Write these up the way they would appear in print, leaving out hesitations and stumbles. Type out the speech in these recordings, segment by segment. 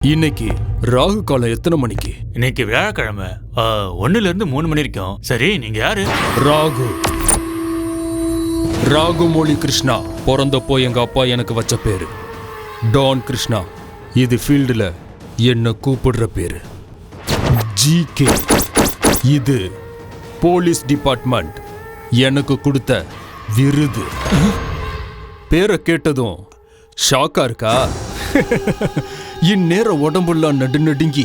இன்னைக்கு ராகு காலம் எத்தனை மணிக்கு? இன்னைக்கு வியாழக்கிழமை 1 to 3 மணி வரைக்கும். சரி, நீங்க யாரு? ராகுமொழி கிருஷ்ணா. பிறந்தப்போ எங்க அப்பா எனக்கு வச்ச பேரு டான் கிருஷ்ணா. இது ஃபீல்டுல என்ன கூப்பிடுற பேரு. ஜிகே. இது போலீஸ் டிபார்ட்மெண்ட் எனக்கு கொடுத்த விருது. பேரை கேட்டதும் ஷாக்கா இருக்கா? இந்நேர உடம்புலாம் நடுநடுங்கி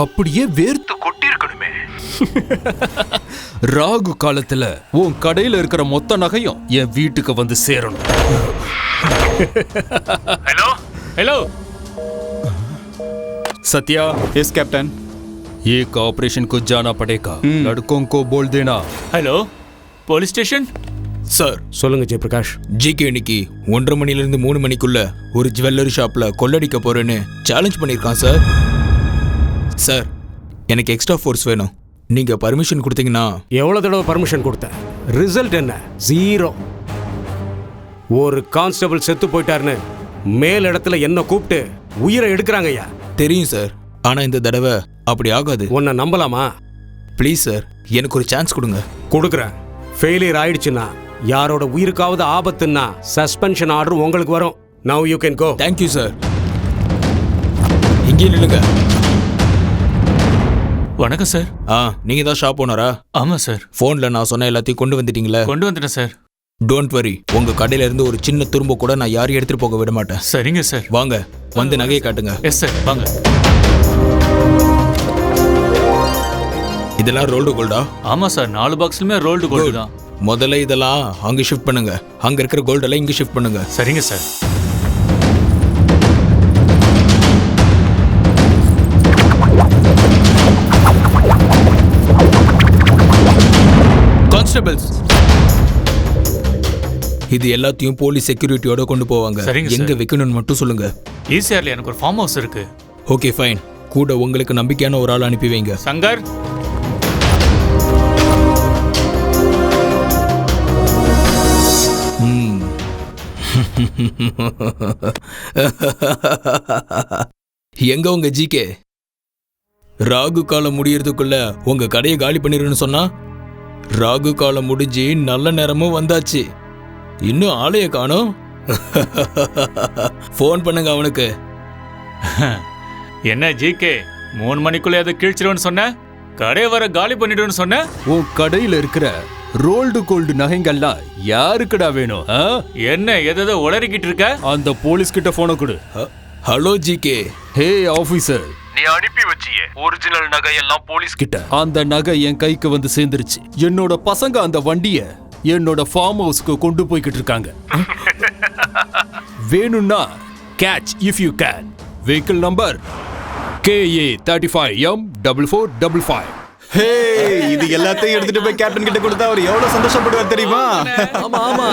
அப்படியே வேர்த்து கொட்டிருக்கணுமே. ராகு காலத்துல உன் கடையில இருக்கிற மொத்த நகையும் என் வீட்டுக்கு வந்து சேரணும். Hello hello Satya. Yes captain. एक ऑपरेशन को जाना पड़ेगा, लड़कों को बोल देना। Hello police station sir. சொல்லுங்க ஜெயபிரகாஷ். ஜிகே இன்னைக்கு 1:30 மணிலிருந்து 3 மணிக்குள்ள ஒரு ஜுவல்லரி ஷாப்ல கொள்ளடிக்க போறேன்னு சேலஞ்ச் பண்ணிருக்கான் சார். சார், எனக்கு எக்ஸ்ட்ரா ஃபோர்ஸ் வேணும். நீங்க பர்மிஷன் கொடுத்தீங்கன்னா. எவ்வளவு தடவை பர்மிஷன் கொடுத்தேன்? ரிசல்ட் என்ன? 0. ஒரு கான்ஸ்டபிள் செத்து போயிட்டாருன்னு மேல் இடத்துல என்ன கூப்பிட்டு உயிரை எடுக்கிறாங்க ஐயா. தெரியும் சார், ஆனா இந்த தடவை அப்படி ஆகாது. உன்னை நம்பலாமா? ப்ளீஸ் சார், எனக்கு ஒரு சான்ஸ் கொடுங்க. கொடுக்குறேன். ஃபெயிலியர் ஆயிடுச்சுன்னா, யாரோட உயிருக்காவது ஆபத்துன்னா சஸ்பென்ஷன் ஆர்டர் உங்களுக்கு வரும். Now you can go. Thank you sir. இங்கே நில்லுங்க. வணக்கம் சார். நீங்க தான் ஷாப் ஓனரா? ஆமா சார். போன்ல நான் சொன்ன எல்லாத்தையும் கொண்டு வந்துட்டீங்களா? கொண்டு வந்துட்டேன் சார். டோன்ட் வரி, உங்க கடையில இருந்து ஒரு சின்ன துரும்ப கூட நான் யாரையும் எடுத்துட்டு போக விட மாட்டேன். சரிங்க சார். வாங்க, வந்து நகையை காட்டுங்க. எஸ் சார், வாங்க. இதெல்லாம் ரோல்டு கோல்டா? ஆமா சார், 4 பாக்ஸ்லயுமே ரோல்டு கோல்டு தான். முதல்ல இதெல்லாம் அங்க ஷிஃப்ட் பண்ணுங்க. அங்க இருக்கிற கோல்டெல்லாம் இங்க ஷிஃப்ட் பண்ணுங்க. சரிங்க சார். கான்ஸ்டபிள்ஸ், இது எல்லாத்தையும் போலீஸ் செக்யூரிட்டியோட கொண்டு போவாங்க. எங்க வைக்கணும்னு மட்டும் சொல்லுங்க. ஈசிஆர்ல எனக்கு ஒரு ஃபார்ம் ஹவுஸ் இருக்கு. Okay fine. கூட உங்களுக்கு நம்பிக்கையான ஒரு ஆள் அனுப்பி வைங்க. சங்கர். எங்க உங்க ஜிகே? ராகு காலம் முடியறதுக்குள்ள உங்க கடையை காலி பண்ணிருன்னு சொன்னா, ராகு காலம் முடிஞ்சு நல்ல நேரமும் வந்தாச்சு, இன்னும் ஆளைய காணோம். போன் பண்ணுங்க அவனுக்கு. என்ன ஜிகே, 3 மணிக்குள்ள அதை கீழ்ச்சிருவன்னு சொன்ன, கடையை வர காலி பண்ணிடுன்னு சொன்ன. உன் கடையில இருக்கிற ரோல்டு கோல்டு நகைங்கள்லாம் யாருக்குடா வேணும்? என்ன எதை உளறிக்கிட்டு இருக்க? அந்த போலீஸ் கிட்ட போனை கொடு. Hello GK. ஹே ஆபீசர், நீ அனுப்பி வச்சியே ஒரிஜினல் நகை எல்லாம் போலீஸ் கிட்ட. அந்த நகை என் கைக்கு வந்து சேர்ந்துருச்சு. என்னோட பசங்க அந்த வண்டிய என்னோட ஃபார்ம் ஹவுஸ்க்கு கொண்டு போய்கிட்டு இருக்காங்க. வேணும்னா catch if you can. Vehicle number KA35M4455. ஹே, இது எல்லாத்தையும் எடுத்துட்டு போய் கேப்டன் கிட்ட கொடுத்தா அவர் எவ்வளவு சந்தோஷப்படுவார் தெரியுமா? ஆமா ஆமா.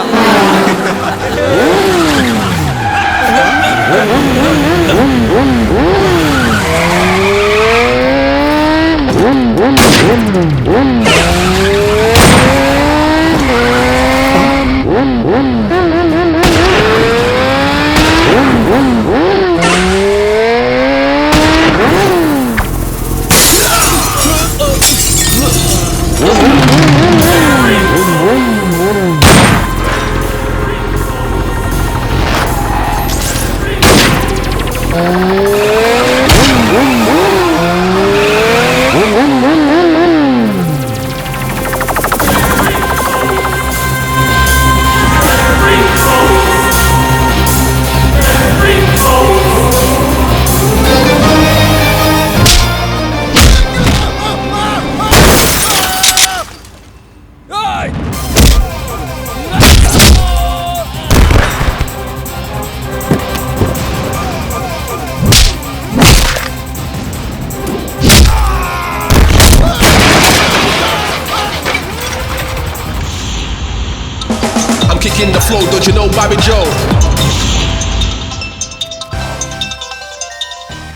Kicking the flow, don't you know Bobby Joe?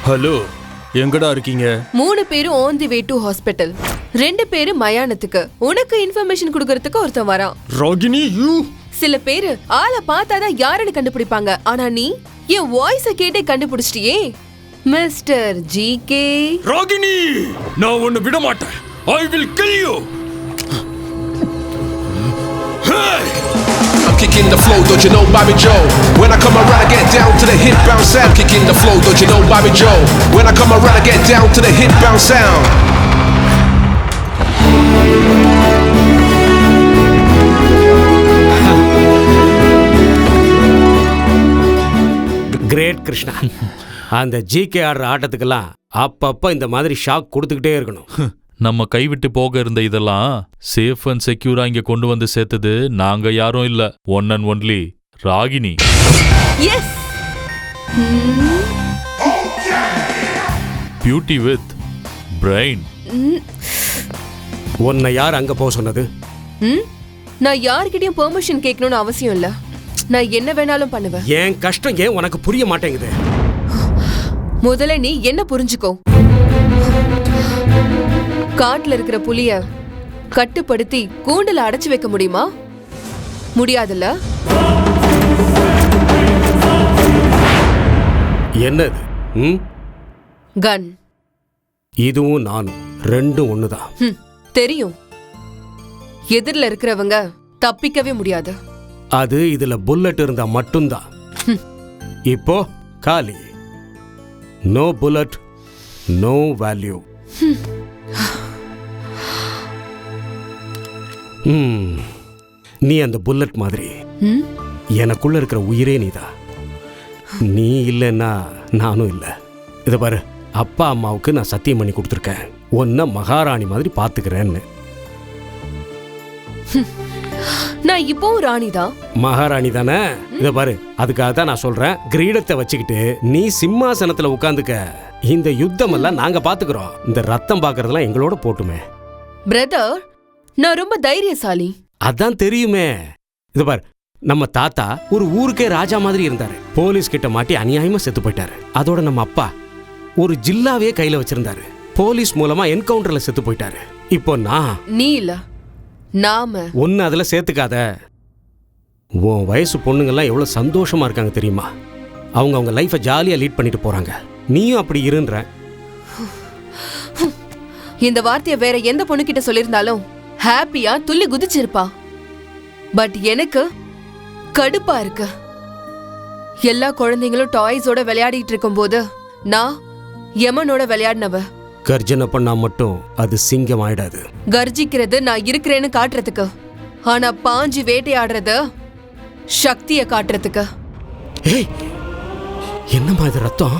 Hello, எங்கடா இருக்கீங்க? 3 பேரும் on the way to hospital. 2 பேரு மயானத்துக்கு. உனக்கு இன்ஃபர்மேஷன் கொடுக்கறதுக்கு ஒருத்தன் வரான். ராகினி, யூ. சில பேரு ஆளை பார்த்தாதான் யாருன்னு கண்டுபிடிப்பாங்க. ஆனா நீ என் வாய்ஸ கேட்டே கண்டுபிடிச்சிட்டியே. Mister GK. ராகினி, நான் உன்னை விட மாட்டேன். I will kill you. I'm kicking the flow, don't you know Bobby Joe? When I come around, I get down to the hit bounce sound. Kicking the flow, don't you know Bobby Joe? When I come around, I get down to the hit bounce sound. Great Krishna. அந்த GK ஆடுற ஆட்டத்துக்கெல்லாம் அப்பப்ப இந்த மாதிரி shock கொடுத்துக்கிட்டே இருக்கணும். நம்ம கைவிட்டு போக இருந்த இதெல்லாம் சேஃப் அண்ட் செக்யூரா இங்க கொண்டு வந்து சேர்த்தது நாங்க யாரும் இல்ல, one and only Ragini. Yes. Beauty with brain. உன்னை யார் அங்க போக சொன்னது? நான் யார்கிட்டயும் பெர்மிஷன் கேட்கணும்னு அவசியம் இல்ல. நான் என்ன வேணாலும் பண்ணுவேன். என் கஷ்டம் ஏன் உனக்கு புரிய மாட்டேங்குது? முதல்ல நீ என்ன புரிஞ்சுக்கோ. காட்டுல இருக்கிற புலிய கட்டுப்படுத்தி கூண்டுல அடைச்சு வைக்க முடியுமா? முடியாதுல்ல. என்னது? கன். இதுவும் நானும் ரெண்டும் ஒண்ணுதான். தெரியும். எதிரில இருக்கிறவங்க தப்பிக்கவே முடியாது. அது இதுல புல்லட் இருந்தா மட்டும்தான். இப்போ காலி. No bullet, no value. நீ அந்த புல்லட் மாதிரி. எனக்குள்ள இருக்கிற உயிரே நீதான். நீ இல்லைன்னா நானும் இல்லை. இதை பாரு, அப்பா அம்மாவுக்கு நான் சத்தியம் பண்ணி கொடுத்துருக்கேன், உன்னை மகாராணி மாதிரி பாத்துக்கிறேன்னு. நான் இப்போவும் ராணி தான். மகாராணி தானே? இதை பாரு, அதுக்காக தான் நான் சொல்றேன், கிரீடத்தை வச்சுக்கிட்டு நீ சிம்மாசனத்துல உட்காந்துக்க. இந்த யுத்தம் எல்லாம் நாங்க பாத்துக்கிறோம். இந்த ரத்தம் பாக்குறதெல்லாம் எங்களோட போட்டுமே. பிரதர், நான் ரொம்ப தைரியசாலி. அதான் தெரியுமே. இது பாரு, நம்ம தாத்தா ஒரு ஊருக்கே ராஜா மாதிரி இருந்தாரு. போலீஸ் கிட்ட மாட்டி அநியாயமா செத்து போயிட்டாரு. அதோட நம்ம அப்பா ஒரு ஜில்லாவே கையில வச்சிருந்தாரு. போலீஸ் மூலமா என்கவுண்டர்ல செத்து போயிட்டாரு. இப்போ நான். நீ இல்ல, நாம. ஒன்னு அதுல சேர்த்துக்காத. உன் வயசு பொண்ணுங்கெல்லாம் எவ்வளவு சந்தோஷமா இருக்காங்க தெரியுமா? அவங்க லைஃபை ஜாலியா லீட் பண்ணிட்டு போறாங்க. நீயும் அப்படி இருன்ற. இந்த வார்த்தையை வேற எந்த பொண்ணு கிட்ட சொல்லிருந்தாலும் ஹாப்பியா துள்ளி குதிச்சிருப்பா. பட் எனக்கு கடுப்பா இருக்கு. எல்லா குழந்தைங்களும் டாய்ஸோட விளையாடிட்டு இருக்கும் போது நான் யமனோட விளையாடினவ. கர்ஜனை பண்ணா மட்டும் அது சிங்கம் ஆயிடாது. கர்ஜிக்கிறது நான் இருக்கிறேன்னு காட்டுறதுக்கு, ஆனா பாஞ்சு வேட்டையாடுறது சக்திய காட்டுறதுக்கு. என்னம்மா இது ரத்தம்?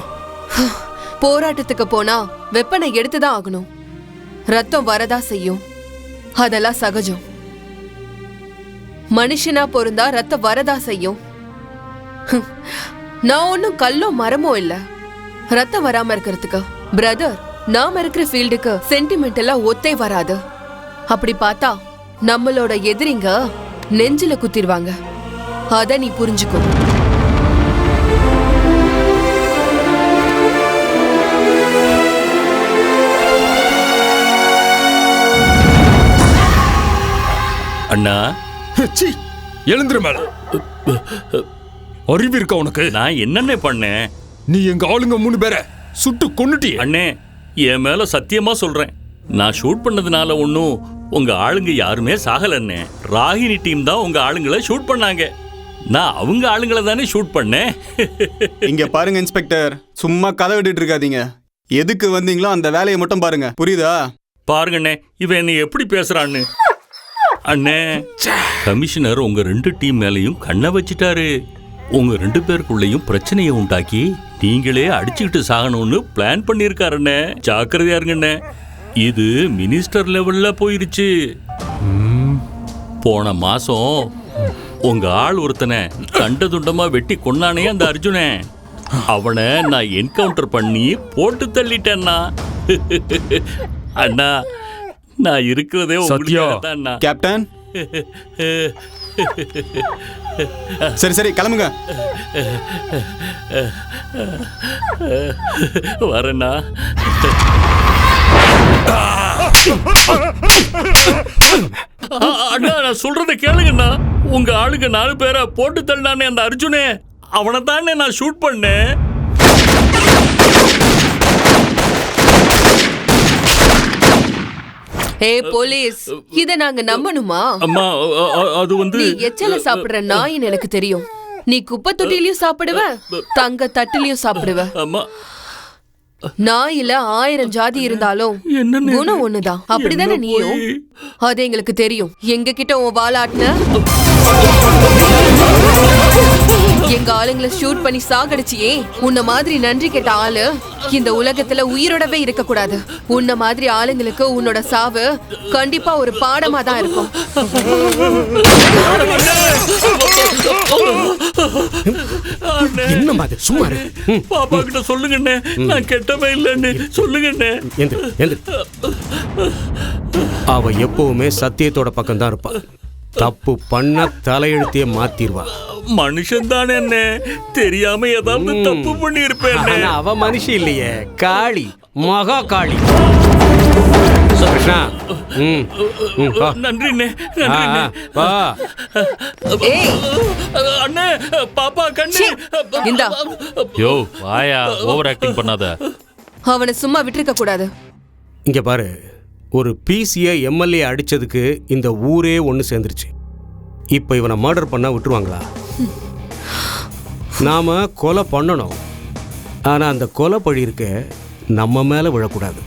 போராட்டத்துக்கு போனா வெப்பனை எடுத்துதான் ஆகணும். ரத்தம் வரதா செய்யும், அதெல்லாம் சகஜம். மனுஷனா பொருந்தா ரத்தம் வரதா செய்யும். நான் ஒன்னும் கல்லோ மரமோ இல்ல ரத்தம் வராம இருக்கிறதுக்கு. பிரதர், நாம இருக்கிற ஃபீல்டுக்கு சென்டிமெண்ட் எல்லாம் ஒத்தே வராது. அப்படி பார்த்தா நம்மளோட எதிரிங்க நெஞ்சில குத்திடுவாங்க. அத நீ புரிஞ்சுக்கோ. அண்ணா, எழுந்துரு மேல. அறிவு இருக்கா உனக்கு? நான் என்னென்ன பண்ணேன்? நீ எங்க ஆளுங்க 3 பேரை சுட்டு கொன்னுட்டி. அண்ணே, என் மேல சத்தியமா சொல்றேன், நான் ஷூட் பண்ணதுனால ஒன்னும் உங்க ஆளுங்க யாருமே சாகலண்ணே. ராகினி டீம் தான் உங்க ஆளுங்களை ஷூட் பண்ணாங்க. நான் அவங்க ஆளுங்களை தானே ஷூட் பண்ணேன். இங்க பாருங்க இன்ஸ்பெக்டர், சும்மா கதை விட்டுட்டு இருக்காதீங்க. எதுக்கு வந்தீங்களோ அந்த வேலையை மட்டும் பாருங்க, புரியுதா? பாருங்கண்ணே, இவன் என்னை எப்படி பேசுறான்னு. அண்ணே, கமிஷனர் உங்க 2 டீம் மேலையும் கண்ணை வச்சிட்டாரு. உங்க 2 பேருக்குள்ளேயும் பிரச்சனையை உண்டாக்கி நீங்களே அடிச்சுக்கிட்டு சாகணும்னு பிளான் பண்ணிருக்காருண்ணே. ஜாக்கிரதையா இருங்கண்ணே, இது மினிஸ்டர் லெவல்ல போயிருச்சு. போன மாசம் உங்க ஆள் ஒருத்தனை கண்ட துண்டமா வெட்டி கொன்னானே அந்த அர்ஜுனே, அவனை நான் என்கவுண்டர் பண்ணி போட்டு தள்ளிட்டேன்னா. அண்ணா, நான் இருக்கிறதே உங்களுக்கு அண்ணா. கேப்டன், சரி சரி கிளம்புங்க. வரேண்ணா. அண்ணா, நான் சொல்றத கேளுங்கண்ணா. உங்க ஆளுங்க 4 பேரை போட்டு தள்ளானே அந்த அர்ஜுனே, அவனை தானே நான் ஷூட் பண்ணேன். ஏய் போலீஸ், இத நாங்க நம்பணுமா? அம்மா அது வந்து நீ எச்சல சாப்பிடுற நாயின்னு எனக்கு தெரியும். நீ குப்பை தொட்டிலையும் சாப்பிடுவ, தங்க தட்டிலையும் சாப்பிடுவ. அம்மா நாயில 1000 ஜாதி இருந்தாலும் என்னன்னு குணம் ஒண்ணுதான். அப்படிதானே என்ன நீயும்? போய்? அது எங்களுக்கு தெரியும். எங்க கிட்ட உன் வாலாட்டின எங்க ஆளுங்களை ஷூட் பண்ணி சாகடிச்சியே. உன்ன மாதிரி நன்றி கேட்ட ஆளு இந்த உலகத்துல உயிரோடவே இருக்க கூடாது. உன்ன மாதிரி ஆளுங்களுக்கு உன்னோட சாவு கண்டிப்பா ஒரு பாடமா தான் இருக்கும். என்ன மாதிரி சும்மா இரு. பாப்பா கிட்ட சொல்லுங்கண்ணே, நான் கெட்டவே இல்லைன்னு சொல்லுங்கண்ணே. எந்திரு, எந்திரு. அவ எப்பவுமே சத்தியத்தோட பக்கம் தான் இருப்பா. தப்பு பண்ண தலையெழுத்தையே மாத்திருவா. மனுஷன் தானே என்ன, தெரியாம ஏதாவது தப்பு பண்ணி இருப்பேன். ஆனா அவ மனுஷி இல்லையே, காளி, மகா காளி. கிருஷ்ணா, வா. நன்றிண்ணே, ஆ, நன்றிண்ணே. வா. ஏய் அண்ணே, பாப்பா கண்ணு. இந்தா, யோ வாயா, ஓவர் ஆக்டிங் பண்ணாத. அவனை சும்மா விட்டுருக்க கூடாது. இங்க பாரு, ஒரு பிசியை எம்எல்ஏ அடிச்சதுக்கு இந்த ஊரே ஒன்று சேர்ந்துருச்சு. இப்போ இவனை மர்டர் பண்ண விட்டுருவாங்களா? நாம கொலை பண்ணணும், ஆனால் அந்த கொலை பழி இருக்க நம்ம மேலே விழக்கூடாது.